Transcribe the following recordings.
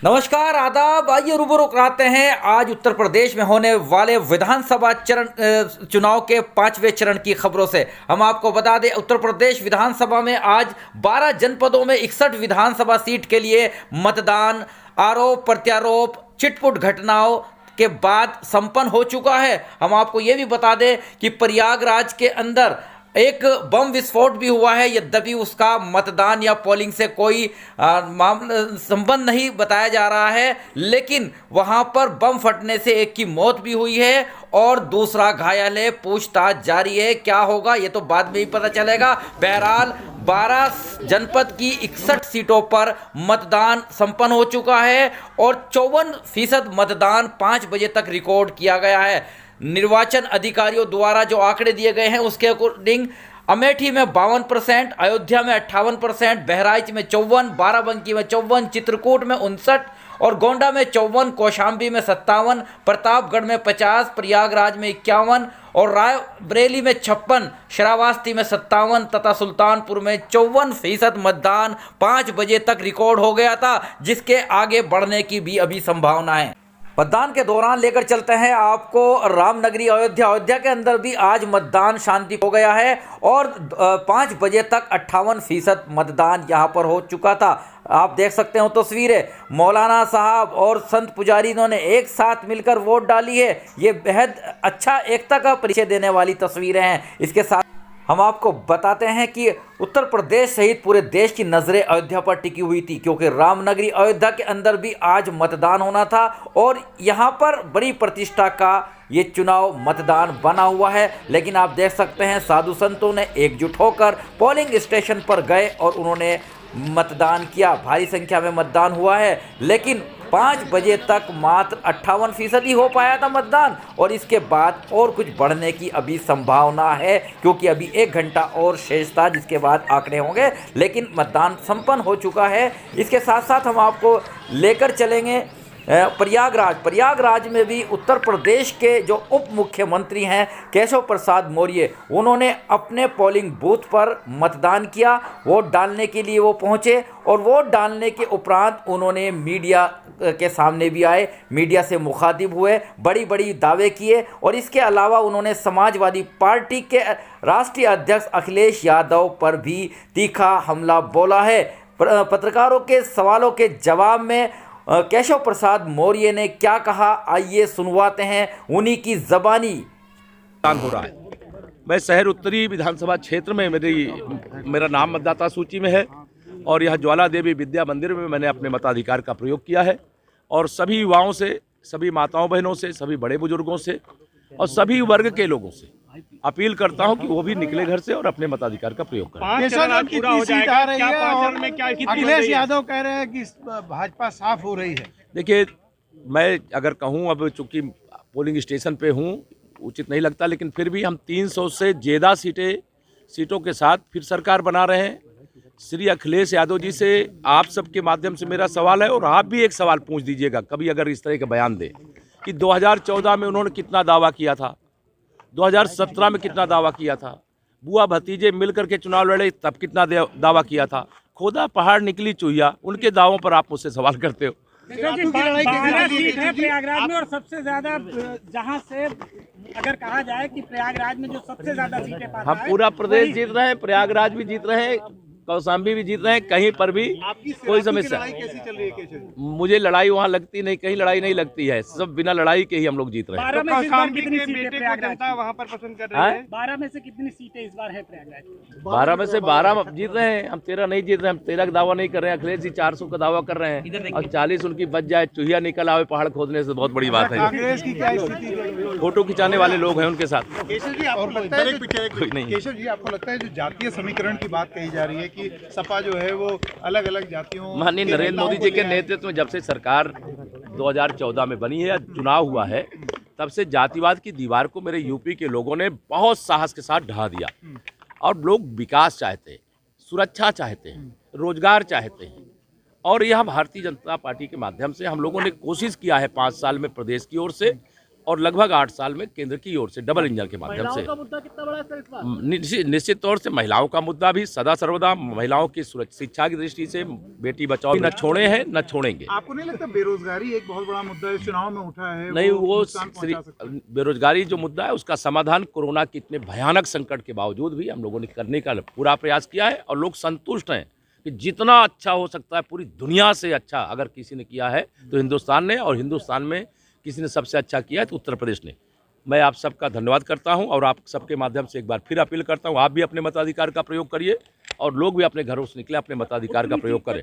नमस्कार, आदाब। आइए रूबरू कराते हैं आज उत्तर प्रदेश में होने वाले विधानसभा चुनाव के 5वें चरण की खबरों से। हम आपको बता दें, उत्तर प्रदेश विधानसभा में आज 12 जनपदों में 61 विधानसभा सीट के लिए मतदान आरोप प्रत्यारोप चिटपुट घटनाओं के बाद संपन्न हो चुका है। हम आपको ये भी बता दें कि प्रयागराज के अंदर एक बम विस्फोट भी हुआ है, यद्यपि उसका मतदान या पोलिंग से कोई मामला संबंध नहीं बताया जा रहा है, लेकिन वहां पर बम फटने से एक की मौत भी हुई है और दूसरा घायल है। पूछताछ जारी है, क्या होगा ये तो बाद में ही पता चलेगा। बहरहाल 12 जनपद की 61 सीटों पर मतदान संपन्न हो चुका है और 54% मतदान 5 बजे तक रिकॉर्ड किया गया है। निर्वाचन अधिकारियों द्वारा जो आंकड़े दिए गए हैं उसके अकॉर्डिंग अमेठी में 52%, अयोध्या में 58%, बहराइच में 54%, बाराबंकी में 54%, चित्रकूट में 59% और गोंडा में 54%, कौशाम्बी में 57%, प्रतापगढ़ में 50%, प्रयागराज में 51% और रायबरेली में 56%, श्रावस्ती में 57% तथा सुल्तानपुर में 54% मतदान 5 बजे तक रिकॉर्ड हो गया था, जिसके आगे बढ़ने की भी अभी संभावना है। मतदान के दौरान लेकर चलते हैं आपको रामनगरी अयोध्या के अंदर भी आज मतदान शांति हो गया है और 5 बजे तक 58% मतदान यहां पर हो चुका था। आप देख सकते हो तस्वीरें, मौलाना साहब और संत पुजारी इन्होंने एक साथ मिलकर वोट डाली है। ये बेहद अच्छा एकता का परिचय देने वाली तस्वीरें हैं। इसके साथ हम आपको बताते हैं कि उत्तर प्रदेश सहित पूरे देश की नज़रें अयोध्या पर टिकी हुई थी, क्योंकि रामनगरी अयोध्या के अंदर भी आज मतदान होना था और यहाँ पर बड़ी प्रतिष्ठा का ये चुनाव मतदान बना हुआ है। लेकिन आप देख सकते हैं साधु संतों ने एकजुट होकर पोलिंग स्टेशन पर गए और उन्होंने मतदान किया। भारी संख्या में मतदान हुआ है, लेकिन 5 बजे तक मात्र 58% ही हो पाया था मतदान और इसके बाद और कुछ बढ़ने की अभी संभावना है, क्योंकि अभी 1 घंटा और शेष था जिसके बाद आंकड़े होंगे। लेकिन मतदान संपन्न हो चुका है। इसके साथ साथ हम आपको लेकर चलेंगे प्रयागराज में भी उत्तर प्रदेश के जो उप मुख्यमंत्री हैं केशव प्रसाद मौर्य, उन्होंने अपने पोलिंग बूथ पर मतदान किया। वोट डालने के लिए वो पहुंचे और वोट डालने के उपरांत उन्होंने मीडिया के सामने भी आए, मीडिया से मुखातिब हुए, बड़ी बड़ी दावे किए और इसके अलावा उन्होंने समाजवादी पार्टी के राष्ट्रीय अध्यक्ष अखिलेश यादव पर भी तीखा हमला बोला है। पत्रकारों के सवालों के जवाब में केशव प्रसाद मौर्य ने क्या कहा, आइए सुनवाते हैं उन्हीं की ज़बानी। हो रहा है। मैं शहर उत्तरी विधानसभा क्षेत्र में मेरा नाम मतदाता सूची में है और यह ज्वाला देवी विद्या मंदिर में मैंने अपने मताधिकार का प्रयोग किया है और सभी युवाओं से, सभी माताओं बहनों से, सभी बड़े बुजुर्गों से और सभी वर्ग के लोगों से अपील करता हूं कि वो भी निकले घर से और अपने मताधिकार का प्रयोग करें। अखिलेश यादव कह रहे हैं कि भाजपा साफ हो रही है। देखिए, मैं अगर कहूं, अब चूंकि पोलिंग स्टेशन पे हूं, उचित नहीं लगता, लेकिन फिर भी हम 300 से ज़्यादा सीटों के साथ फिर सरकार बना रहे हैं। श्री अखिलेश यादव जी से आप सबके माध्यम से मेरा सवाल है और आप भी एक सवाल पूछ दीजिएगा कभी अगर इस तरह के बयान दे कि 2014 में उन्होंने कितना दावा किया था, 2017 में कितना दावा किया था, बुआ भतीजे मिलकर के चुनाव लड़े तब कितना दावा किया था, खोदा पहाड़ निकली चूहिया, उनके दावों पर आप मुझसे सवाल करते हो। प्रयागराज में और सबसे ज्यादा जहां से अगर कहा जाए कि प्रयागराज में जो सबसे ज्यादा सीटें पाता हम पूरा प्रदेश जीत रहे हैं, प्रयागराज भी जीत रहे हैं, कौशाम्बी भी जीत रहे हैं, कहीं पर भी कोई समस्या कैसी चल रही है? मुझे लड़ाई वहाँ लगती नहीं, कहीं लड़ाई नहीं लगती है, सब बिना लड़ाई के ही हम लोग जीत रहे हैं। 12 में से कितनी सीटें वहाँ पर पसंद कर रहे हैं? 12 में से कितनी सीटें इस बार है प्रयागराज? 12 में से 12 जीत रहे हैं, हम 13 नहीं जीत रहे हैं। हम 13 का दावा नहीं कर रहे हैं। अखिलेश जी 400 का दावा कर रहे हैं और 40 उनकी बच जाए, चूहिया निकल आवे पहाड़ खोदने से, बहुत बड़ी बात है। कांग्रेस की क्या स्थिति है? फोटो खिंचाने वाले लोग हैं उनके साथ। केशव जी, आपको लगता है केशव जी, आपको लगता है जो जातीय समीकरण की बात कही जा रही है कि सपा जो है वो अलग अलग जातियों, माननीय नरेंद्र मोदी जी के नेतृत्व में जब से सरकार 2014 में बनी है, चुनाव हुआ है, तब से जातिवाद की दीवार को मेरे यूपी के लोगों ने बहुत साहस के साथ ढहा दिया और लोग विकास चाहते हैं, सुरक्षा चाहते हैं, रोजगार चाहते हैं और यह भारतीय जनता पार्टी के माध्यम से हम लोगों ने कोशिश किया है 5 साल में प्रदेश की ओर से और लगभग 8 साल में केंद्र की ओर से डबल इंजन के माध्यम से। मुद्दा कितना बड़ा है सर इस बार? निश्चित तौर से महिलाओं का मुद्दा भी सदा सर्वदा, महिलाओं की शिक्षा की दृष्टि से बेटी बचाओ न छोड़े हैं न छोड़ेंगे। आपको नहीं लगता बेरोजगारी एक बहुत बड़ा मुद्दा इस चुनाव में उठा है? नहीं, वो नुकसान पहुंचा सकता है? बेरोजगारी जो मुद्दा है उसका समाधान कोरोना के इतने भयानक संकट के बावजूद भी हम लोगों ने करने का पूरा प्रयास किया है और लोग संतुष्ट हैं कि जितना अच्छा हो सकता है पूरी दुनिया से अच्छा अगर किसी ने किया है तो हिंदुस्तान ने, और हिंदुस्तान में किसी ने सबसे अच्छा किया है तो उत्तर प्रदेश ने। मैं आप सबका धन्यवाद करता हूं और आप सबके माध्यम से एक बार फिर अपील करता हूं, आप भी अपने मताधिकार का प्रयोग करिए और लोग भी अपने घरों से निकले अपने मताधिकार का प्रयोग करें।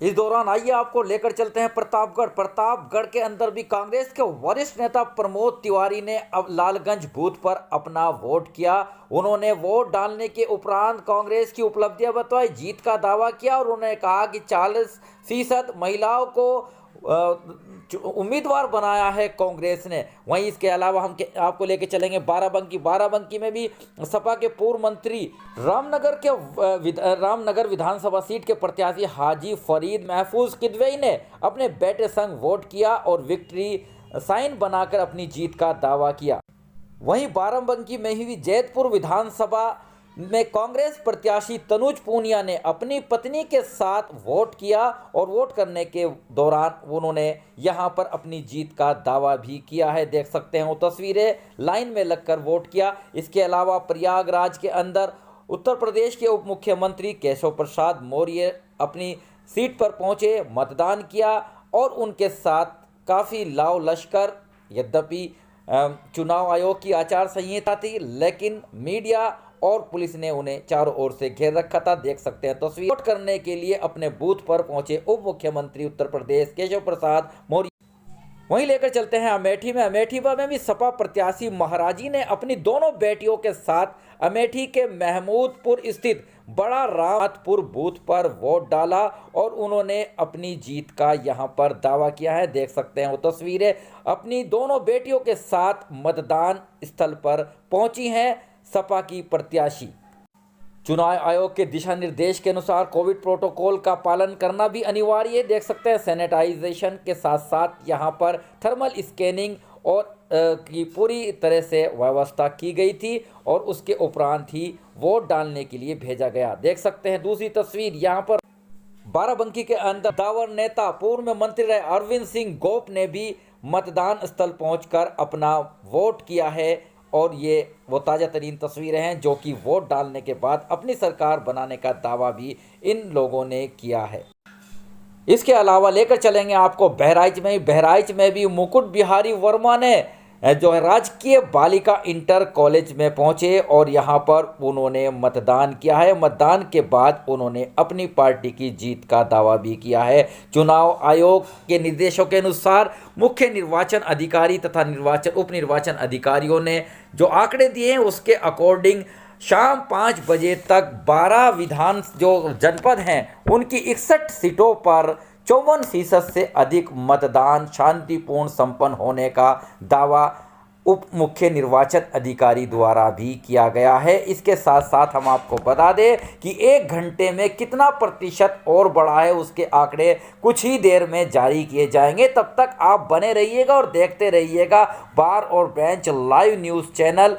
इस दौरान आइए आपको लेकर चलते हैं प्रतापगढ़ के अंदर भी कांग्रेस के वरिष्ठ नेता प्रमोद तिवारी ने अब लालगंज बूथ पर अपना वोट किया। उन्होंने वोट डालने के उपरांत कांग्रेस की उपलब्धियां बताई, जीत का दावा किया और उन्होंने कहा कि 40% महिलाओं को उम्मीदवार बनाया है कांग्रेस ने। वहीं इसके अलावा हम आपको लेके चलेंगे बाराबंकी में भी सपा के पूर्व मंत्री रामनगर विधानसभा सीट के प्रत्याशी हाजी फरीद महफूज किदवई ने अपने बेटे संग वोट किया और विक्ट्री साइन बनाकर अपनी जीत का दावा किया। वहीं बाराबंकी में ही जैतपुर विधानसभा में कांग्रेस प्रत्याशी तनुज पूनिया ने अपनी पत्नी के साथ वोट किया और वोट करने के दौरान उन्होंने यहां पर अपनी जीत का दावा भी किया है। देख सकते हैं वो तस्वीरें, लाइन में लगकर वोट किया। इसके अलावा प्रयागराज के अंदर उत्तर प्रदेश के उप मुख्यमंत्री केशव प्रसाद मौर्य अपनी सीट पर पहुंचे, मतदान किया और उनके साथ काफ़ी लाव लश्कर, यद्यपि चुनाव आयोग की आचार संहिता थी लेकिन मीडिया और पुलिस ने उन्हें चारों ओर से घेर रखा था। देख सकते हैं तस्वीर। वोट करने के लिए अपने बूथ पर पहुंचे उप मुख्यमंत्री उत्तर प्रदेश केशव प्रसाद मौर्य। वहीं लेकर चलते हैं अमेठी में भी सपा प्रत्याशी महाराजी ने अपनी दोनों बेटियों के साथ अमेठी के महमूदपुर स्थित बड़ा रामपुर बूथ पर वोट डाला और उन्होंने अपनी जीत का यहां पर दावा किया है। देख सकते हैं वो तस्वीरें, अपनी दोनों बेटियों के साथ मतदान स्थल पर पहुंची हैं सपा की प्रत्याशी। चुनाव आयोग के दिशा निर्देश के अनुसार कोविड प्रोटोकॉल का पालन करना भी अनिवार्य है। देख सकते हैं सैनिटाइजेशन के साथ साथ यहां पर थर्मल स्कैनिंग और की पूरी तरह से व्यवस्था की गई थी और उसके उपरांत ही वोट डालने के लिए भेजा गया। देख सकते हैं दूसरी तस्वीर, यहां पर बाराबंकी के अंदर दावर नेता पूर्व मंत्री रहे अरविंद सिंह गोप ने भी मतदान स्थल पहुंचकर अपना वोट किया है और ये वो ताज़ा तरीन तस्वीरें हैं जो कि वोट डालने के बाद अपनी सरकार बनाने का दावा भी इन लोगों ने किया है। इसके अलावा लेकर चलेंगे आपको बहराइच में भी मुकुट बिहारी वर्मा ने जो है राजकीय बालिका इंटर कॉलेज में पहुंचे और यहां पर उन्होंने मतदान किया है। मतदान के बाद उन्होंने अपनी पार्टी की जीत का दावा भी किया है। चुनाव आयोग के निर्देशों के अनुसार मुख्य निर्वाचन अधिकारी तथा उप निर्वाचन अधिकारियों ने जो आंकड़े दिए हैं उसके अकॉर्डिंग शाम 5 बजे तक 12 विधान जो जनपद हैं उनकी 61 सीटों पर 54% से अधिक मतदान शांतिपूर्ण संपन्न होने का दावा उप मुख्य निर्वाचन अधिकारी द्वारा भी किया गया है। इसके साथ साथ हम आपको बता दें कि 1 घंटे में कितना प्रतिशत और बढ़ा है उसके आंकड़े कुछ ही देर में जारी किए जाएंगे। तब तक आप बने रहिएगा और देखते रहिएगा बार और बेंच लाइव न्यूज़ चैनल।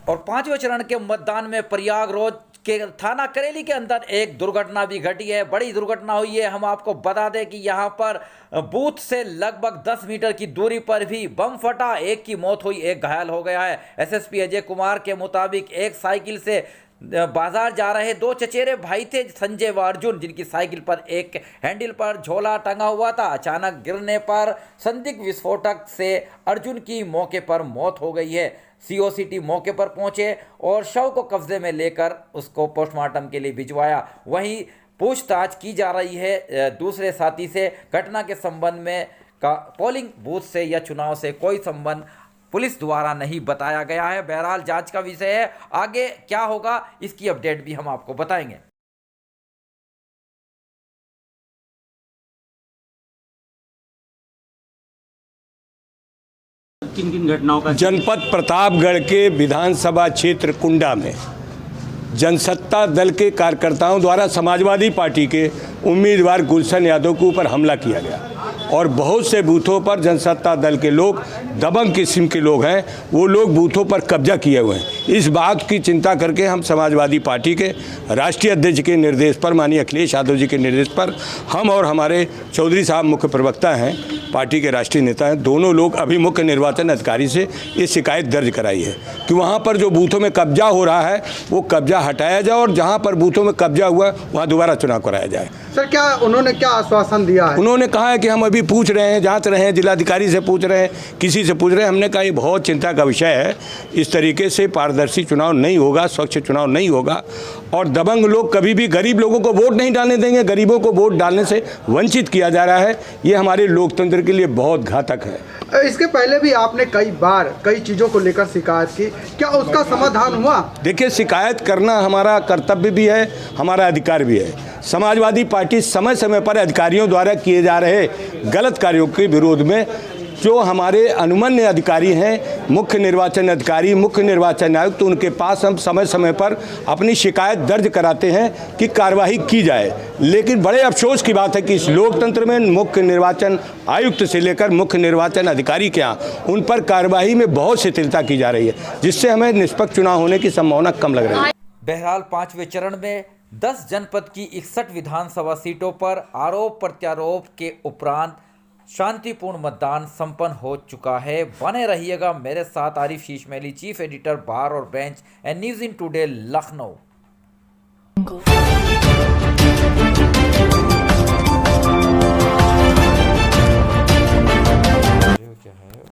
और 5वें चरण के मतदान में प्रयागराज के थाना करेली के अंदर एक दुर्घटना भी घटी है, बड़ी दुर्घटना हुई है। हम आपको बता दें कि यहाँ पर बूथ से लगभग 10 मीटर की दूरी पर भी बम फटा, एक की मौत हुई, एक घायल हो गया है। एसएसपी अजय कुमार के मुताबिक एक साइकिल से बाजार जा रहे 2 चचेरे भाई थे, संजय व अर्जुन, जिनकी साइकिल पर एक हैंडल पर झोला टंगा हुआ था। अचानक गिरने पर संदिग्ध विस्फोटक से अर्जुन की मौके पर मौत हो गई है। सीओसीटी मौके पर पहुंचे और शव को कब्जे में लेकर उसको पोस्टमार्टम के लिए भिजवाया। वहीं पूछताछ की जा रही है दूसरे साथी से। घटना के संबंध में का पोलिंग बूथ से या चुनाव से कोई संबंध पुलिस द्वारा नहीं बताया गया है। बहरहाल जांच का विषय है, आगे क्या होगा इसकी अपडेट भी हम आपको बताएंगे। किन घटनाओं का? जनपद प्रतापगढ़ के विधानसभा क्षेत्र कुंडा में जनसत्ता दल के कार्यकर्ताओं द्वारा समाजवादी पार्टी के उम्मीदवार गुलशन यादव के ऊपर हमला किया गया। और बहुत से बूथों पर जनसत्ता दल के लोग, दबंग किस्म के लोग हैं, वो लोग बूथों पर कब्जा किए हुए हैं। इस बात की चिंता करके हम समाजवादी पार्टी के राष्ट्रीय अध्यक्ष के निर्देश पर, माननीय अखिलेश यादव जी के निर्देश पर, हम और हमारे चौधरी साहब मुख्य प्रवक्ता हैं, पार्टी के राष्ट्रीय नेता हैं, दोनों लोग अभी मुख्य निर्वाचन अधिकारी से ये शिकायत दर्ज कराई है कि वहाँ पर जो बूथों में कब्जा हो रहा है वो कब्जा हटाया जाए और जहाँ पर बूथों में कब्जा हुआ वहाँ दोबारा चुनाव कराया जाए। सर, क्या उन्होंने क्या आश्वासन दिया है? उन्होंने कहा है कि हम अभी पूछ रहे हैं, जांच रहे हैं, जिलाधिकारी से पूछ रहे हैं, किसी से पूछ रहे हैं। हमने कहा ये बहुत चिंता का विषय है, इस तरीके से पारदर्शी चुनाव नहीं होगा, स्वच्छ चुनाव नहीं होगा और दबंग लोग कभी भी गरीब लोगों को वोट नहीं डालने देंगे। गरीबों को वोट डालने से वंचित किया जा रहा है, ये हमारे लोकतंत्र के लिए बहुत घातक है। इसके पहले भी आपने कई बार कई चीज़ों को लेकर शिकायत की, क्या उसका समाधान हुआ? देखिए, शिकायत करना हमारा कर्तव्य भी है, हमारा अधिकार भी है। समाजवादी पार्टी समय समय पर अधिकारियों द्वारा किए जा रहे गलत कार्यों के विरोध में जो हमारे अनुमन्य अधिकारी हैं, मुख्य निर्वाचन अधिकारी, मुख्य निर्वाचन आयुक्त, तो उनके पास हम समय समय पर अपनी शिकायत दर्ज कराते हैं कि कार्रवाई की जाए। लेकिन बड़े अफसोस की बात है कि इस लोकतंत्र में मुख्य निर्वाचन आयुक्त से लेकर मुख्य निर्वाचन अधिकारी के यहाँ उन पर कार्रवाई में बहुत शिथिलता की जा रही है, जिससे हमें निष्पक्ष चुनाव होने की संभावना कम लग रही है। बहरहाल 5वें चरण में 10 जनपद की 61 विधानसभा सीटों पर आरोप प्रत्यारोप के उपरांत शांतिपूर्ण मतदान संपन्न हो चुका है। बने रहिएगा मेरे साथ। आरिफ शीशमैली, चीफ एडिटर बार और bench, and news in today, Lucknow.